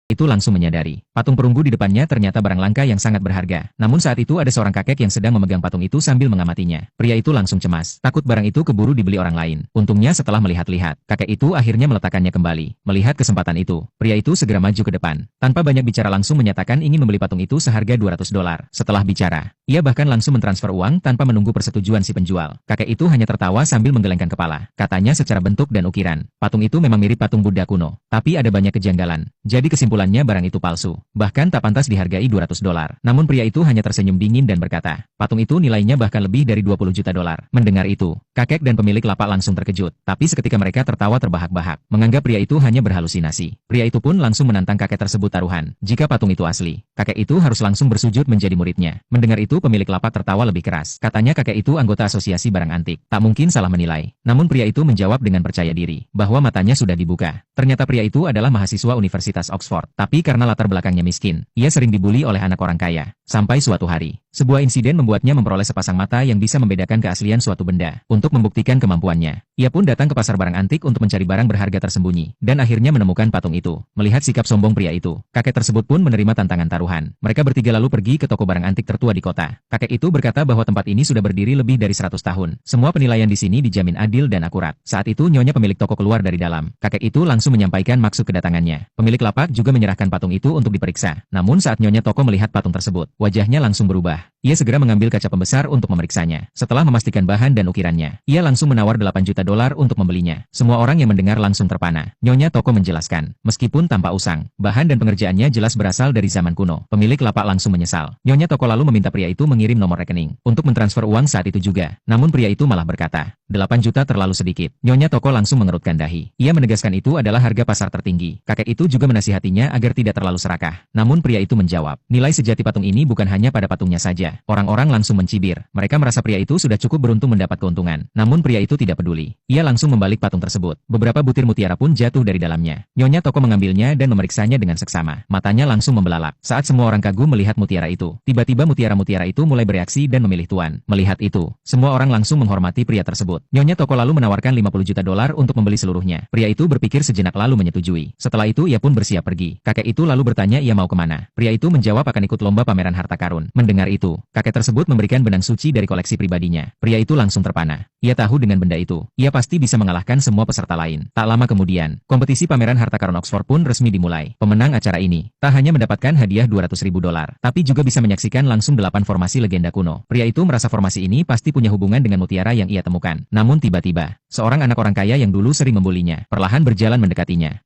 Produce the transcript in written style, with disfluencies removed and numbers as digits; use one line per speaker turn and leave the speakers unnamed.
Itu langsung menyadari, patung perunggu di depannya ternyata barang langka yang sangat berharga. Namun saat itu ada seorang kakek yang sedang memegang patung itu sambil mengamatinya. Pria itu langsung cemas, takut barang itu keburu dibeli orang lain. Untungnya setelah melihat-lihat, kakek itu akhirnya meletakkannya kembali. Melihat kesempatan itu, pria itu segera maju ke depan. Tanpa banyak bicara langsung menyatakan ingin membeli patung itu seharga $200. Setelah bicara, ia bahkan langsung mentransfer uang tanpa menunggu persetujuan si penjual. Kakek itu hanya tertawa sambil menggelengkan kepala. Katanya secara bentuk dan ukiran, patung itu memang mirip patung Buddha kuno. Tapi ada banyak kejanggalan. Jadi kesimpulannya barang itu palsu. Bahkan tak pantas dihargai $200. Namun pria itu hanya tersenyum dingin dan berkata, patung itu nilainya bahkan lebih dari $20 juta. Mendengar itu, kakek dan pemilik lapak langsung terkejut. Tapi seketika mereka tertawa terbahak-bahak, menganggap pria itu hanya berhalusinasi. Pria itu pun langsung menantang kakek tersebut taruhan. Jika patung itu asli, kakek itu harus langsung bersujud menjadi muridnya. Mendengar itu pemilik lapak tertawa lebih keras. Katanya kakek itu anggota asosiasi barang antik. Tak mungkin salah menilai. Namun pria itu menjawab dengan percaya diri, bahwa matanya sudah dibuka. Ternyata pria itu adalah mahasiswa Universitas Oxford. Tapi karena latar belakangnya miskin, ia sering dibully oleh anak orang kaya. Sampai suatu hari, sebuah insiden membuatnya memperoleh sepasang mata yang bisa membedakan keaslian suatu benda. Untuk membuktikan kemampuannya, ia pun datang ke pasar barang antik untuk mencari barang berharga tersembunyi, dan akhirnya menemukan patung itu. Melihat sikap sombong pria itu, kakek tersebut pun menerima tantangan taruhan. Mereka bertiga lalu pergi ke toko barang antik tertua di kota. Kakek itu berkata bahwa tempat ini sudah berdiri lebih dari 100 tahun. Semua penilaian di sini dijamin adil dan akurat. Saat itu nyonya pemilik toko keluar dari dalam. Kakek itu langsung menyampaikan maksud kedatangannya. Pemilik lapak juga menyerahkan patung itu untuk diperiksa. Namun saat nyonya toko melihat patung tersebut, wajahnya langsung berubah. Ia segera mengambil kaca pembesar untuk memeriksanya. Setelah memastikan bahan dan ukirannya, ia langsung menawar $8 juta untuk membelinya. Semua orang yang mendengar langsung terpana. Nyonya toko menjelaskan, meskipun tanpa usang, bahan dan pengerjaannya jelas berasal dari zaman kuno. Pemilik lapak langsung menyesal. Nyonya toko lalu meminta pria itu mengirim nomor rekening untuk mentransfer uang saat itu juga. Namun pria itu malah berkata, 8 juta terlalu sedikit. Nyonya toko langsung mengerutkan dahi. Ia menegaskan itu adalah harga pasar tertinggi. Kakek itu juga menasihatinya agar tidak terlalu serakah. Namun pria itu menjawab, nilai sejati patung ini bukan hanya pada patungnya saja. Orang-orang langsung mencibir. Mereka merasa pria itu sudah cukup beruntung mendapat keuntungan. Namun pria itu tidak peduli. Ia langsung membalik patung tersebut. Beberapa butir mutiara pun jatuh dari dalamnya. Nyonya toko mengambilnya dan memeriksanya dengan seksama. Matanya langsung membelalak. Saat semua orang kagum melihat mutiara itu, tiba-tiba mutiara-mutiara itu mulai bereaksi dan memilih tuan. Melihat itu, semua orang langsung menghormati pria tersebut. Nyonya toko lalu menawarkan $50 juta untuk membeli seluruhnya. Pria itu berpikir sejenak lalu menyetujui. Setelah itu ia pun bersiap pergi. Kakek itu lalu bertanya ia mau kemana. Pria itu menjawab akan ikut lomba pameran harta karun. Mendengar itu, kakek tersebut memberikan benang suci dari koleksi pribadinya. Pria itu langsung terpana. Ia tahu dengan benda itu, ia pasti bisa mengalahkan semua peserta lain. Tak lama kemudian, kompetisi pameran harta karun Oxford pun resmi dimulai. Pemenang acara ini, tak hanya mendapatkan hadiah $200.000, tapi juga bisa menyaksikan langsung 8 formasi legenda kuno. Pria itu merasa formasi ini pasti punya hubungan dengan mutiara yang ia temukan. Namun tiba-tiba, seorang anak orang kaya yang dulu sering membulinya, perlahan berjalan mendekatinya.